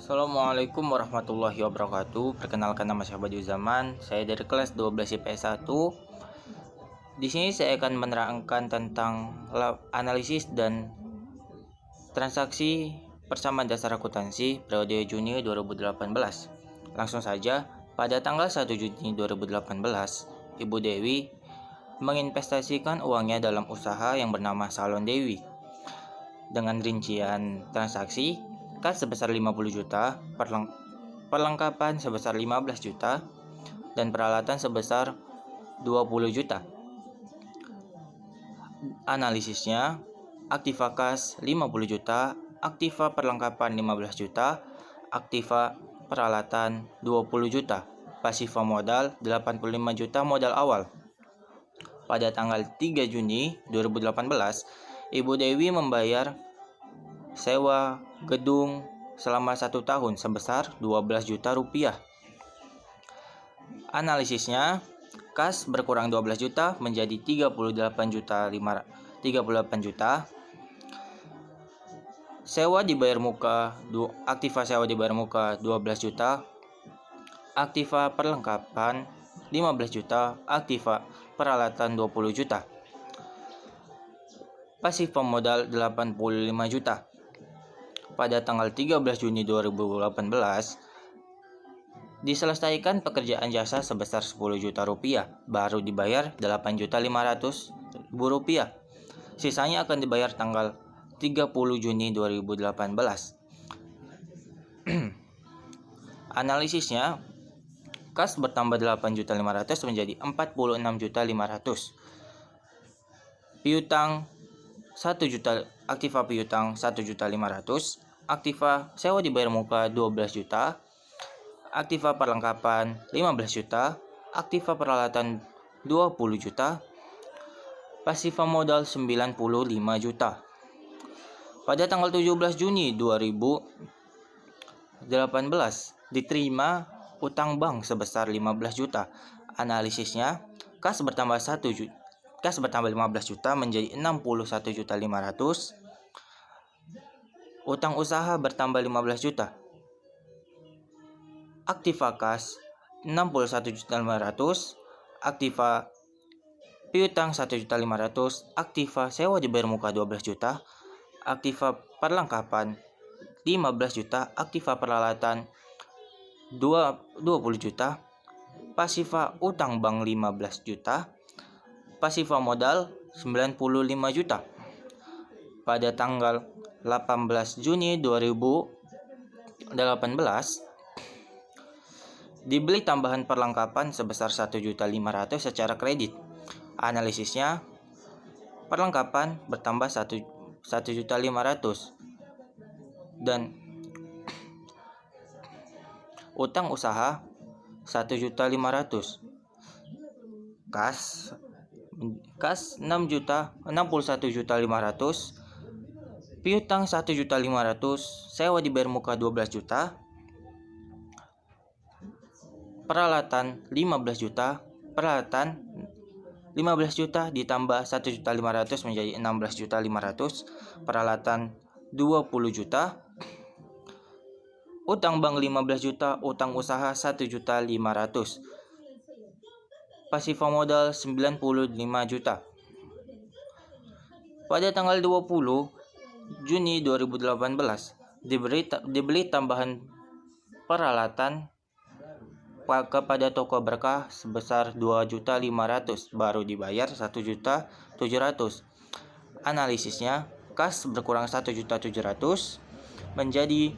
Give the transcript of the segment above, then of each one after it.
Assalamualaikum warahmatullahi wabarakatuh. Perkenalkan, nama saya Badiuzaman. Saya dari kelas 12 IPS 1. Di sini saya akan menerangkan tentang analisis dan transaksi persamaan dasar akuntansi periode Juni 2018. Langsung saja, pada tanggal 1 Juni 2018, Ibu Dewi menginvestasikan uangnya dalam usaha yang bernama Salon Dewi. Dengan rincian transaksi, kas sebesar 50 juta, perlengkapan sebesar 15 juta, dan peralatan sebesar 20 juta. Analisisnya, aktiva kas 50 juta, aktiva perlengkapan 15 juta, aktiva peralatan 20 juta, pasifa modal 85 juta modal awal. Pada tanggal 3 Juni 2018, Ibu Dewi membayar sewa gedung selama 1 tahun sebesar 12 juta rupiah. Analisisnya, kas berkurang 12 juta menjadi 38 juta. Sewa dibayar muka, aktiva sewa dibayar muka 12 juta. Aktiva perlengkapan 15 juta, aktiva peralatan 20 juta. Pasifa modal 85 juta. Pada tanggal 13 Juni 2018, diselesaikan pekerjaan jasa sebesar 10 juta rupiah, baru dibayar 8.500.000 rupiah. Sisanya akan dibayar tanggal 30 Juni 2018. Analisisnya, kas bertambah 8.500.000 menjadi 46.500.000. Piutang 1 juta, aktiva piutang 1.500.000, aktiva sewa dibayar muka 12 juta, aktiva perlengkapan 15 juta, aktiva peralatan 20 juta, pasifa modal 95 juta. Pada tanggal 17 Juni 2018, diterima utang bank sebesar 15 juta. Analisisnya, kas bertambah 15 juta menjadi 61.500.000. Utang usaha bertambah 15 juta. Aktiva kas 61.500.000, aktiva piutang 1.500.000, aktiva sewa dibayar muka 12 juta, aktiva perlengkapan 15 juta, aktiva peralatan 20 juta, pasifa utang bank 15 juta, pasifa modal 95 juta. Pada tanggal 18 Juni 2018, dibeli tambahan perlengkapan sebesar 1.500.000 secara kredit. Analisisnya, perlengkapan bertambah 1.500.000 dan utang usaha 1.500.000. Kas 61.500.000, piutang 1.500.000, sewa dibayar muka 12 juta, peralatan 15 juta, peralatan 15 juta ditambah 1.500.000 menjadi 16.500.000, peralatan 20 juta, utang bank 15 juta, utang usaha 1.500.000, pasifa modal 95 juta. Pada tanggal 20 Juni 2018, dibeli tambahan peralatan kepada toko berkah sebesar 2.500.000, baru dibayar 1.700.000. Analisisnya, kas berkurang 1.700.000 menjadi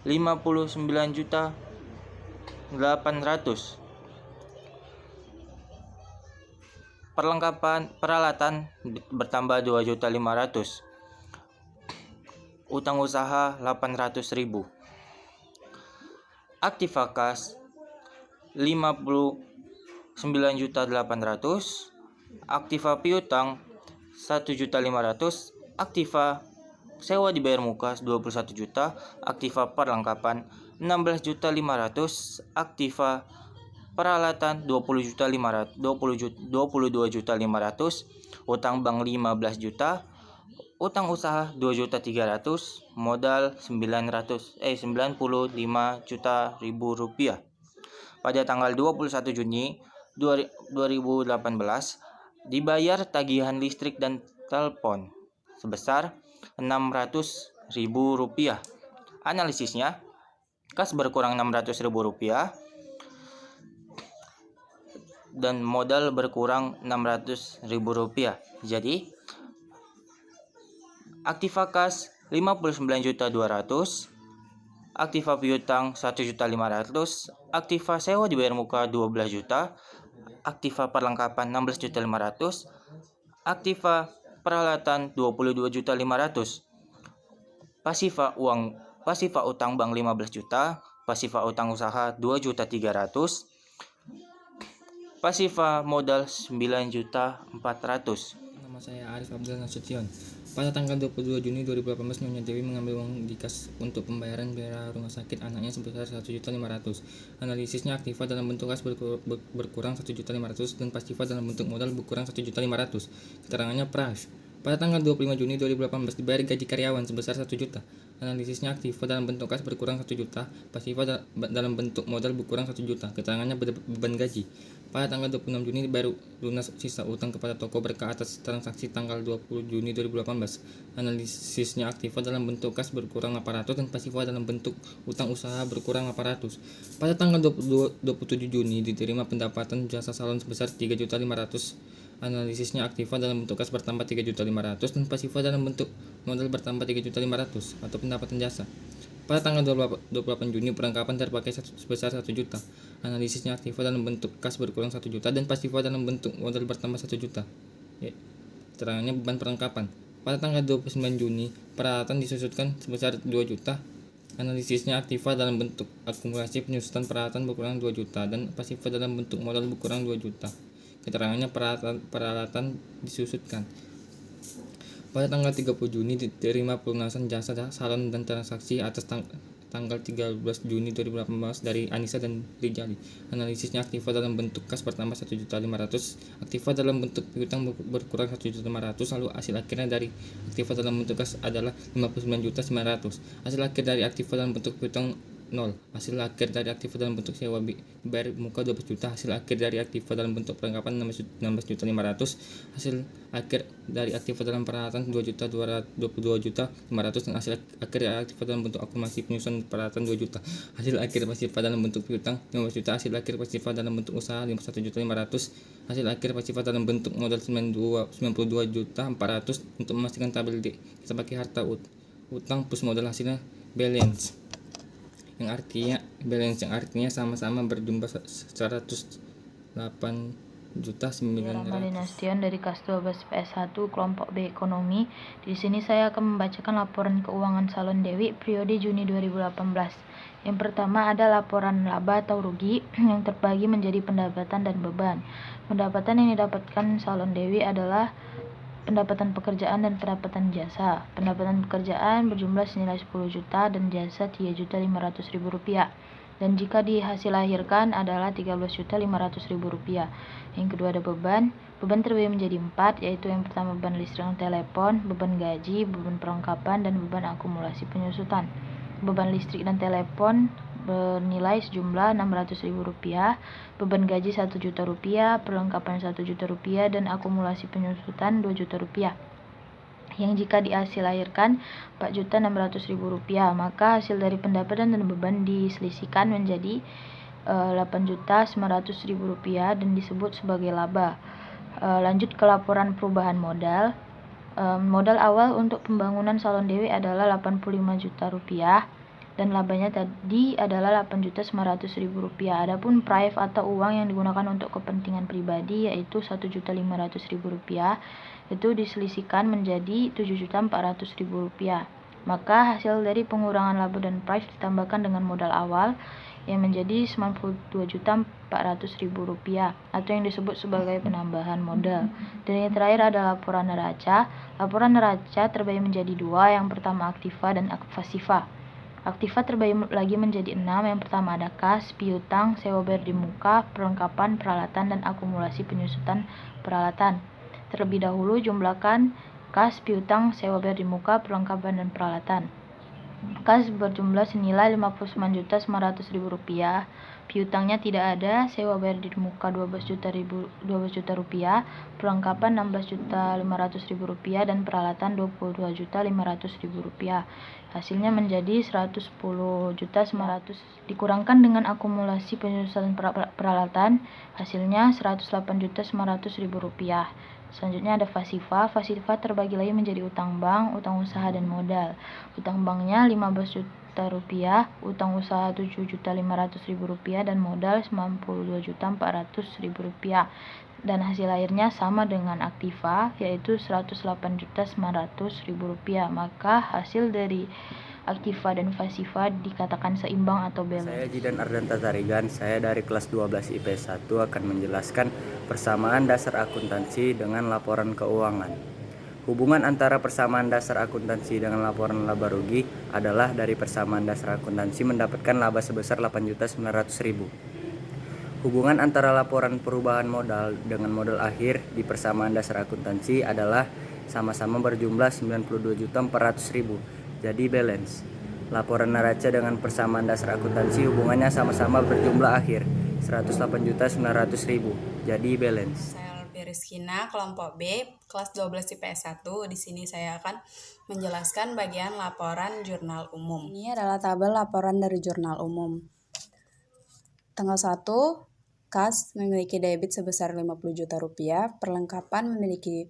59.800.000. Peralatan bertambah 2.500.000. Utang usaha 800.000. Aktiva kas 59.800.000, aktiva piutang 1.500.000, aktiva sewa dibayar muka 21 juta, aktiva perlengkapan 16.500.000, aktiva peralatan 22.500.000, utang bank 15 juta, utang usaha 2.300.000, modal 95 juta rupiah. Pada tanggal 21 Juni 2018 dibayar tagihan listrik dan telepon sebesar 600.000 rupiah. Analisisnya, kas berkurang 600.000 rupiah dan modal berkurang 600.000 rupiah. Jadi aktiva kas 59.200.000, aktiva piutang 1.500.000, aktiva sewa dibayar muka 12 juta, aktiva perlengkapan 16.500.000, aktiva peralatan 22.500.000, pasifa utang bank 15 juta, pasifa utang usaha 2.300.000, pasifa modal 9.400.000. Nama saya Arif Abdul Nasution. Pada tanggal 22 Juni 2018, Nyonya Dewi mengambil uang di kas untuk pembayaran biaya rumah sakit anaknya sebesar 1.500.000. Analisisnya, aktiva dalam bentuk kas berkurang 1.500.000 dan pasifa dalam bentuk modal berkurang 1.500.000. Keterangannya Price. Pada tanggal 25 Juni 2018 dibayar gaji karyawan sebesar 1 juta. Analisisnya, aktiva dalam bentuk kas berkurang 1 juta, pasifa dalam bentuk modal berkurang 1 juta. Keterangannya beban gaji. Pada tanggal 26 Juni baru lunas sisa utang kepada toko berkah atas transaksi tanggal 20 Juni 2018. Analisisnya, aktiva dalam bentuk kas berkurang 800 dan pasifa dalam bentuk utang usaha berkurang 800. Pada tanggal 27 Juni diterima pendapatan jasa salon sebesar 3.500.000. Analisisnya, aktiva dalam bentuk kas bertambah 3.500 dan pasifa dalam bentuk modal bertambah 3.500 atau pendapatan jasa. Pada tanggal 28 Juni perlengkapan terpakai sebesar 1 juta. Analisisnya, aktiva dalam bentuk kas berkurang 1 juta dan pasifa dalam bentuk modal bertambah 1 juta. Keterangannya beban perlengkapan. Pada tanggal 29 Juni peralatan disusutkan sebesar 2 juta. Analisisnya, aktiva dalam bentuk akumulasi penyusutan peralatan berkurang 2 juta dan pasifa dalam bentuk modal berkurang 2 juta. Keterangannya peralatan disusutkan. Pada tanggal 30 Juni diterima pelunasan jasa salon dan transaksi atas tanggal 13 Juni 2018 dari Anissa dan Rijali. Analisisnya, aktiva dalam bentuk kas bertambah 1.500.000, aktiva dalam bentuk piutang berkurang 1.500.000, lalu hasil akhirnya dari aktiva dalam bentuk kas adalah 59.900.000. Hasil akhir dari aktiva dalam bentuk piutang 0. Hasil akhir dari aktiva dalam bentuk sewa bayar muka 12 juta. Hasil akhir dari aktiva dalam bentuk perlengkapan 16.500.000. Hasil akhir dari aktiva dalam peralatan 2.222.500 dan hasil akhir dari aktiva dalam bentuk akumulasi penyusunan peralatan 2 juta. Hasil akhir pasifa dalam bentuk piutang 15 juta. Hasil akhir pasifa dalam bentuk usaha 1.500.000. Hasil akhir pasifa dalam bentuk modal 92.400. Untuk memastikan tabel D, kita pakai harta utang plus modal, hasilnya balance yang artinya sama-sama berjumlah 108.900.000. Ramadhan Nasution dari kelas 12 PS1 kelompok B ekonomi. Di sini saya akan membacakan laporan keuangan salon Dewi periode Juni 2018. Yang pertama ada laporan laba atau rugi yang terbagi menjadi pendapatan dan beban. Pendapatan yang didapatkan salon Dewi adalah pendapatan pekerjaan dan pendapatan jasa. Pendapatan pekerjaan berjumlah senilai 10 juta dan jasa 3.500.000 rupiah. Dan jika dihasil lahirkan adalah 13.500.000 rupiah. Yang kedua ada beban. Beban terbagi menjadi 4, yaitu yang pertama beban listrik dan telepon, beban gaji, beban perlengkapan, dan beban akumulasi penyusutan. Beban listrik dan telepon bernilai sejumlah 600.000 rupiah, beban gaji 1 juta rupiah, perlengkapan 1 juta rupiah, dan akumulasi penyusutan 2 juta rupiah. Yang jika dihasil lahirkan 4.600.000 rupiah, maka hasil dari pendapatan dan beban diselisihkan menjadi 8.900.000 rupiah dan disebut sebagai laba. Lanjut ke laporan perubahan modal. Modal awal untuk pembangunan salon Dewi adalah 85 juta rupiah dan labanya tadi adalah 8.900.000 rupiah. Adapun prive atau uang yang digunakan untuk kepentingan pribadi yaitu 1.500.000 rupiah itu diselisihkan menjadi 7.400.000 rupiah. Maka hasil dari pengurangan laba dan prive ditambahkan dengan modal awal yang menjadi 92.400.000 rupiah atau yang disebut sebagai penambahan modal. Dan yang terakhir adalah laporan neraca. Laporan neraca terbagi menjadi 2, yang pertama aktiva dan pasifa. Aktiva terbagi lagi menjadi 6, yang pertama ada kas, piutang, sewa bayar di muka, perlengkapan, peralatan, dan akumulasi penyusutan peralatan. Terlebih dahulu jumlahkan kas, piutang, sewa bayar di muka, perlengkapan dan peralatan. Kas berjumlah senilai Rp59.900.000, piutangnya tidak ada, sewa bayar di muka Rp12 juta, perlengkapan Rp16.500.000 dan peralatan Rp22.500.000. Hasilnya menjadi Rp110.900.000. Dikurangkan dengan akumulasi penyusunan peralatan, hasilnya Rp108.900.000. Selanjutnya ada Fasifa. Fasifa terbagi lagi menjadi utang bank, utang usaha, dan modal. Utang banknya Rp15 juta, utang usaha Rp7.500.000 dan modal Rp92.400.000. Dan hasil akhirnya sama dengan Aktiva, yaitu Rp108.900.000. Maka hasil dari Aktiva dan Fasifa dikatakan seimbang atau balance. Saya Jidan Ardanta Tarigan, saya dari kelas 12 IPS 1 akan menjelaskan persamaan dasar akuntansi dengan laporan keuangan. Hubungan antara persamaan dasar akuntansi dengan laporan laba rugi adalah dari persamaan dasar akuntansi mendapatkan laba sebesar Rp8.900.000. Hubungan antara laporan perubahan modal dengan modal akhir di persamaan dasar akuntansi adalah sama-sama berjumlah Rp92.400.000. Jadi balance. Laporan neraca dengan persamaan dasar akuntansi hubungannya sama-sama berjumlah akhir Rp108.900.000. Jadi balance. Saya Alfi Rizkina, kelompok B, kelas 12 IPS 1. Di sini saya akan menjelaskan bagian laporan jurnal umum. Ini adalah tabel laporan dari jurnal umum. Tanggal 1, kas memiliki debit sebesar Rp50 juta, perlengkapan memiliki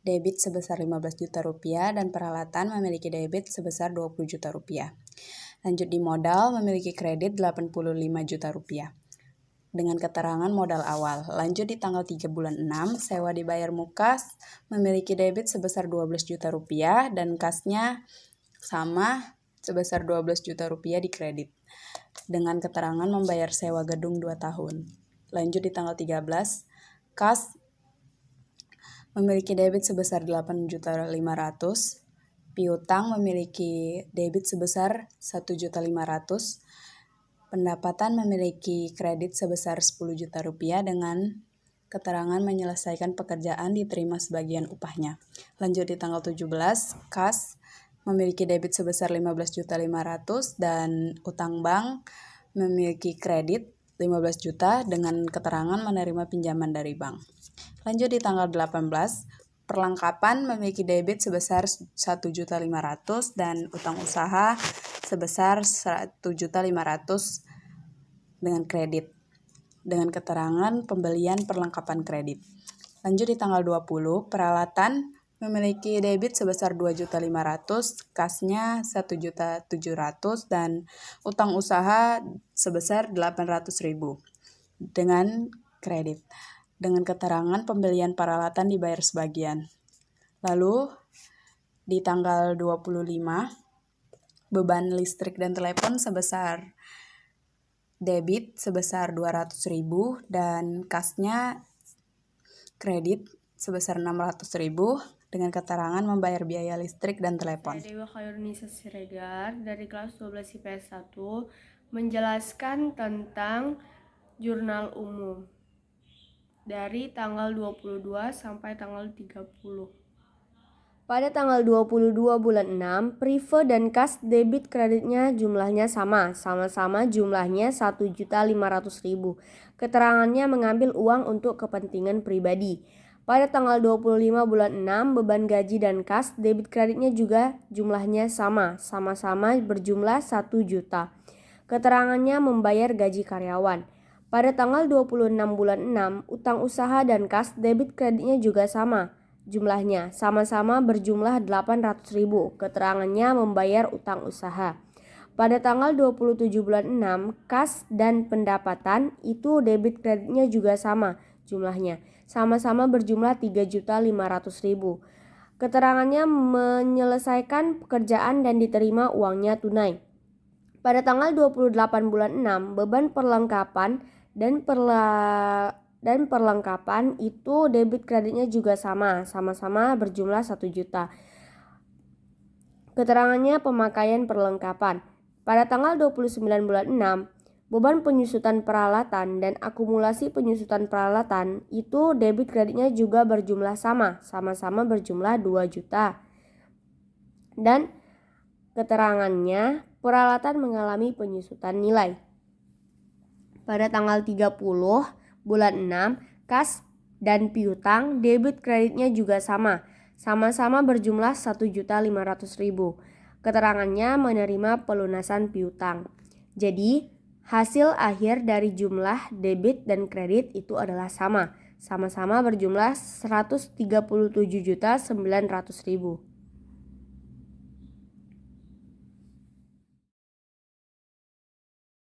debit sebesar Rp15 juta, dan peralatan memiliki debit sebesar Rp20 juta. Lanjut di modal memiliki kredit Rp85 juta. Dengan keterangan modal awal. Lanjut di tanggal 3 bulan 6, sewa dibayar mukas memiliki debit sebesar Rp12 juta dan kasnya sama sebesar Rp12 juta di kredit. Dengan keterangan membayar sewa gedung 2 tahun. Lanjut di tanggal 13, kas memiliki debit sebesar Rp8.500.000, piutang memiliki debit sebesar Rp1.500.000, pendapatan memiliki kredit sebesar Rp10 juta dengan keterangan menyelesaikan pekerjaan diterima sebagian upahnya. Lanjut di tanggal 17, kas memiliki debit sebesar Rp15.500.000 dan utang bank memiliki kredit Rp15 juta dengan keterangan menerima pinjaman dari bank. Lanjut di tanggal 18, perlengkapan memiliki debit sebesar Rp1.500.000 dan utang usaha sebesar Rp1.500.000 dengan kredit, dengan keterangan pembelian perlengkapan kredit. Lanjut di tanggal 20, peralatan memiliki debit sebesar Rp2.500.000, kasnya Rp1.700.000 dan utang usaha sebesar Rp800.000 dengan kredit, dengan keterangan pembelian peralatan dibayar sebagian. Lalu di tanggal 25, beban listrik dan telepon sebesar debit sebesar Rp200.000 dan kasnya kredit sebesar Rp600.000 dengan keterangan membayar biaya listrik dan telepon. Saya Dewa Khairunisa Siregar dari kelas 12 IPS 1 menjelaskan tentang jurnal umum dari tanggal 22 sampai tanggal 30. Pada tanggal 22 bulan 6, Prive dan kas debit kreditnya jumlahnya sama-sama jumlahnya Rp1.500.000. Keterangannya mengambil uang untuk kepentingan pribadi. Pada tanggal 25 bulan 6, beban gaji dan kas debit kreditnya juga jumlahnya sama-sama berjumlah Rp1 juta. Keterangannya membayar gaji karyawan. Pada tanggal 26 bulan 6, utang usaha dan kas debit kreditnya juga sama. Jumlahnya sama-sama berjumlah Rp800.000. Keterangannya membayar utang usaha. Pada tanggal 27 bulan 6, kas dan pendapatan itu debit kreditnya juga sama. Jumlahnya sama-sama berjumlah Rp3.500.000. Keterangannya menyelesaikan pekerjaan dan diterima uangnya tunai. Pada tanggal 28 bulan 6, beban perlengkapan dan perlengkapan itu debit kreditnya juga sama-sama berjumlah Rp1 juta. Keterangannya pemakaian perlengkapan. Pada tanggal 29 bulan 6, beban penyusutan peralatan dan akumulasi penyusutan peralatan itu debit kreditnya juga berjumlah sama-sama berjumlah 2 juta. Dan keterangannya peralatan mengalami penyusutan nilai. Pada tanggal 30 bulan 6, kas dan piutang debit kreditnya juga sama-sama berjumlah 1.500.000. Keterangannya menerima pelunasan piutang. Jadi, hasil akhir dari jumlah debit dan kredit itu adalah sama-sama berjumlah 137.900.000.